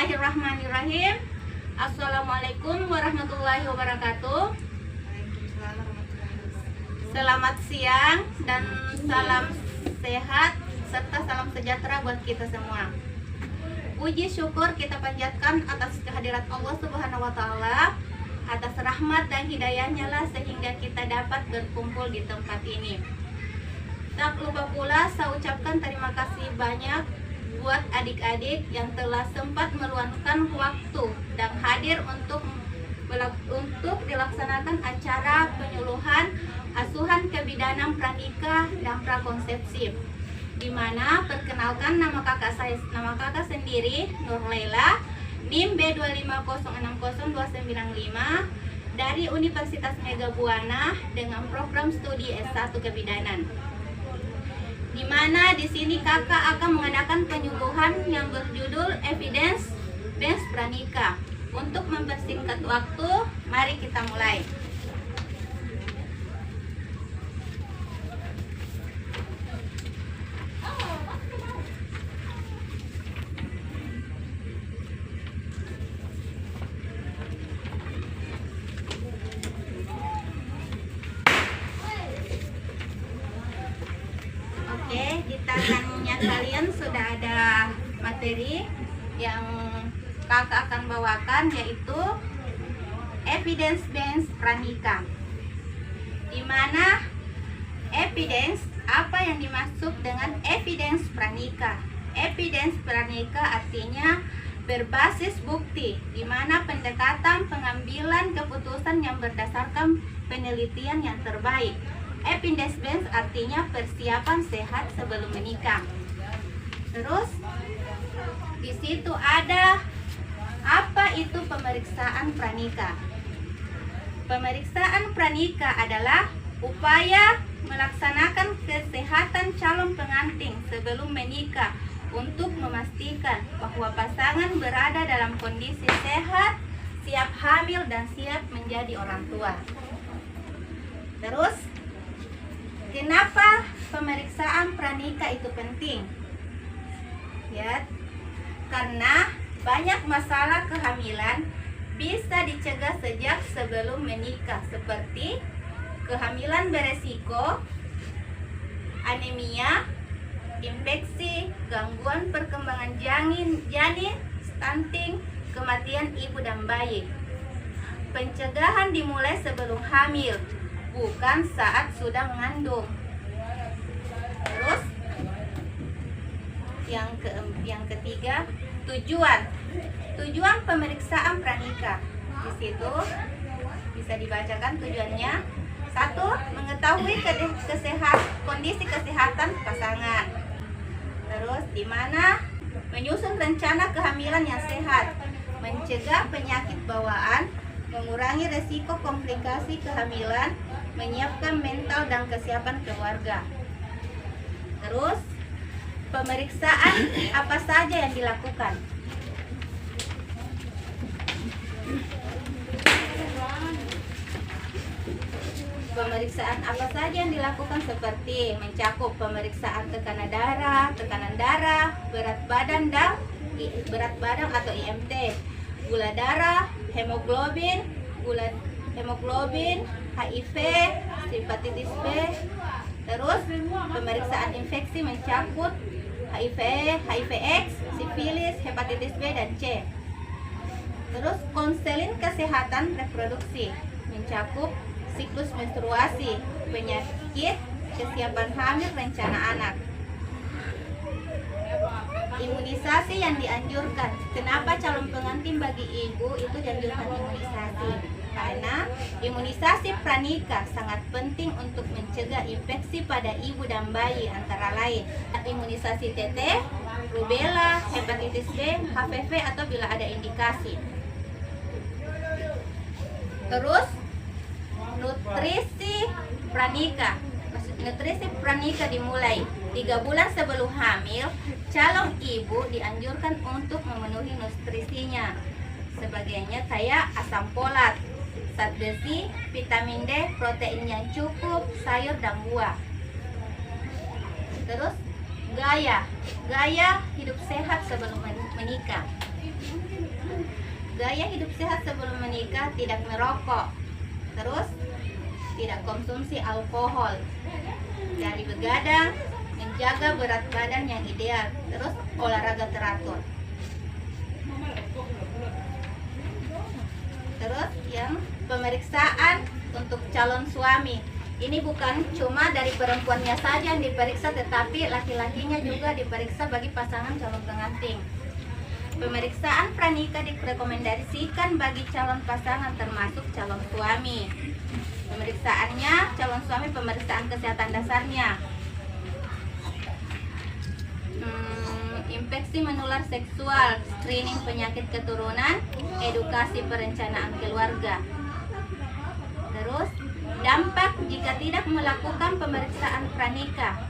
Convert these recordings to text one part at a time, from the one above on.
Bismillahirrahmanirrahim. Assalamualaikum warahmatullahi wabarakatuh. Selamat siang dan salam sehat serta salam sejahtera buat kita semua. Puji syukur kita panjatkan atas kehadirat Allah Subhanahu wa Ta'ala, atas rahmat dan hidayahnya lah sehingga kita dapat berkumpul di tempat ini. Tak lupa pula saya ucapkan terima kasih banyak buat adik-adik yang telah sempat meluangkan waktu dan hadir untuk dilaksanakan acara penyuluhan asuhan kebidanan pranikah dan prakonsepsi. Di mana perkenalkan nama kakak sendiri Nur Laila, NIM B250600295 dari Universitas Mega Buana dengan program studi S1 Kebidanan. Di mana di sini kakak akan mengadakan penyuluhan yang berjudul Evidence Based Pranikah. Untuk mempersingkat waktu, mari kita mulai. Oke, di tangannya kalian sudah ada materi yang kakak akan bawakan, yaitu Evidence Based Pranikah. Di mana evidence, apa yang dimaksud dengan evidence pranikah? Evidence pranikah artinya berbasis bukti, di mana pendekatan pengambilan keputusan yang berdasarkan penelitian yang terbaik. Evidence based artinya persiapan sehat sebelum menikah. Terus di situ ada apa itu pemeriksaan pranikah? Pemeriksaan pranikah adalah upaya melaksanakan kesehatan calon pengantin sebelum menikah untuk memastikan bahwa pasangan berada dalam kondisi sehat, siap hamil dan siap menjadi orang tua. Terus kenapa pemeriksaan pranikah itu penting? Ya, karena banyak masalah kehamilan bisa dicegah sejak sebelum menikah, seperti kehamilan beresiko, anemia, infeksi, gangguan perkembangan janin, stunting, kematian ibu dan bayi. Pencegahan dimulai sebelum hamil, bukan saat sudah mengandung. Terus yang ketiga, tujuan pemeriksaan pranikah. Di situ bisa dibacakan tujuannya. 1. Mengetahui kondisi kesehatan pasangan. Terus di mana menyusun rencana kehamilan yang sehat, mencegah penyakit bawaan, mengurangi resiko komplikasi kehamilan, menyiapkan mental dan kesiapan keluarga. Terus pemeriksaan apa saja yang dilakukan? Pemeriksaan apa saja yang dilakukan seperti mencakup pemeriksaan tekanan darah, berat badan atau IMT, gula darah, hemoglobin, HIV, hepatitis B. Terus pemeriksaan infeksi mencakup HIV/X, sifilis, hepatitis B dan C. Terus konseling kesehatan reproduksi mencakup siklus menstruasi, penyakit, kesiapan hamil, rencana anak. Imunisasi yang dianjurkan. Kenapa calon pengantin bagi ibu itu dianjurkan imunisasi? Karena imunisasi pranikah sangat penting untuk mencegah infeksi pada ibu dan bayi, antara lain imunisasi TT, rubella, hepatitis B, HPV atau bila ada indikasi. Terus nutrisi pranikah. Nutrisi pranikah dimulai 3 bulan sebelum hamil. Calon ibu dianjurkan untuk memenuhi nutrisinya, sebagainya kayak asam folat, zat besi, vitamin D, protein yang cukup, sayur dan buah. Terus Gaya hidup sehat sebelum menikah. Gaya hidup sehat sebelum menikah: tidak merokok, terus tidak konsumsi alkohol, dari begadang, menjaga berat badan yang ideal, terus olahraga teratur. Terus yang pemeriksaan untuk calon suami, ini bukan cuma dari perempuannya saja yang diperiksa, tetapi laki-lakinya juga diperiksa bagi pasangan calon pengantin. Pemeriksaan pranikah direkomendasikan bagi calon pasangan termasuk calon suami. Pemeriksaannya, calon suami pemeriksaan kesehatan dasarnya, infeksi menular seksual, screening penyakit keturunan, edukasi perencanaan keluarga. Terus, dampak jika tidak melakukan pemeriksaan pranikah.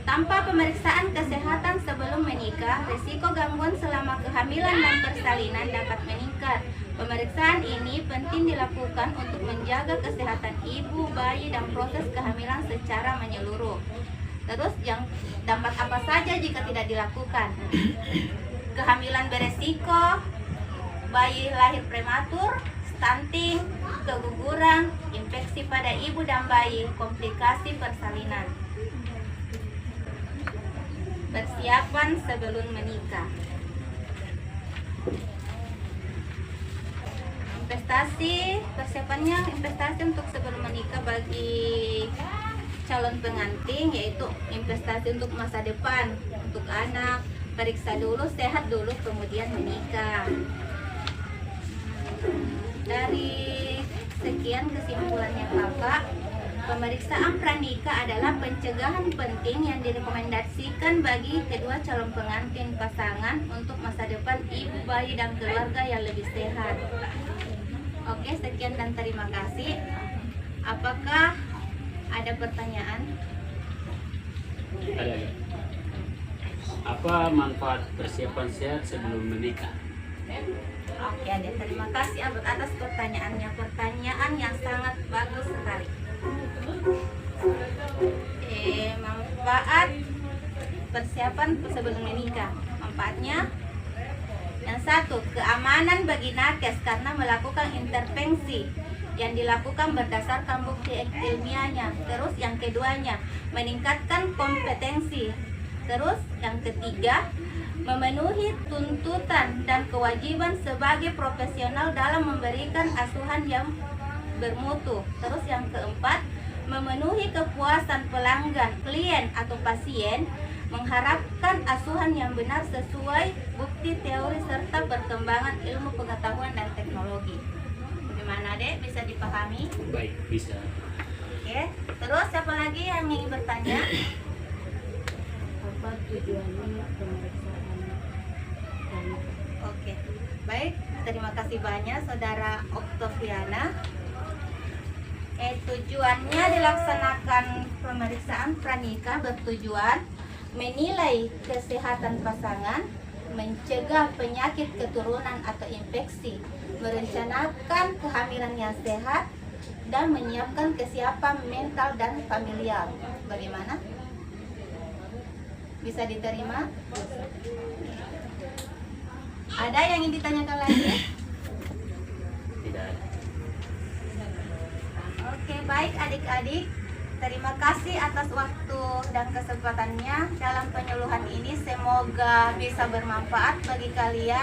Tanpa pemeriksaan kesehatan sebelum menikah, risiko gangguan selama kehamilan dan persalinan dapat meningkat. Pemeriksaan ini penting dilakukan untuk menjaga kesehatan ibu, bayi, dan proses kehamilan secara menyeluruh. Terus yang dampak apa saja jika tidak dilakukan? Kehamilan beresiko, bayi lahir prematur, stunting, keguguran, infeksi pada ibu dan bayi, komplikasi persalinan. Persiapan sebelum menikah. Persiapannya investasi untuk sebelum menikah bagi calon pengantin, yaitu investasi untuk masa depan, untuk anak, periksa dulu, sehat dulu, kemudian menikah. Dari sekian kesimpulannya Kakak, pemeriksaan pranikah adalah pencegahan penting yang direkomendasikan bagi kedua calon pengantin pasangan untuk masa depan ibu, bayi, dan keluarga yang lebih sehat. Oke, sekian dan terima kasih. Apakah ada pertanyaan? Ada. Apa manfaat persiapan sehat sebelum menikah? Oke, ada. Terima kasih atas pertanyaannya. Pertanyaan yang sangat bagus sekali. Manfaat persiapan sebelum menikah. Manfaatnya, yang satu, keamanan bagi nakes karena melakukan intervensi yang dilakukan berdasarkan bukti ilmiahnya. Terus yang keduanya, meningkatkan kompetensi. Terus yang ketiga, memenuhi tuntutan dan kewajiban sebagai profesional dalam memberikan asuhan yang bermutu. Terus yang keempat, memenuhi kepuasan pelanggan, klien atau pasien, mengharapkan asuhan yang benar sesuai bukti teori serta perkembangan ilmu pengetahuan dan teknologi. Bagaimana, Dek? Bisa dipahami? Baik, bisa. Oke. Terus siapa lagi yang ingin bertanya? Apa tujuannya pemeriksaan pranikah? Oke. Baik, terima kasih banyak Saudara Oktaviana. Tujuannya dilaksanakan pemeriksaan pranikah bertujuan menilai kesehatan pasangan, mencegah penyakit keturunan atau infeksi, merencanakan kehamilan yang sehat, dan menyiapkan kesiapan mental dan familial. Bagaimana? Bisa diterima? Ada yang ingin ditanyakan lagi? Tidak ada. Oke, baik adik-adik. Terima kasih atas waktu dan kesempatannya dalam penyuluhan ini. Semoga bisa bermanfaat bagi kalian.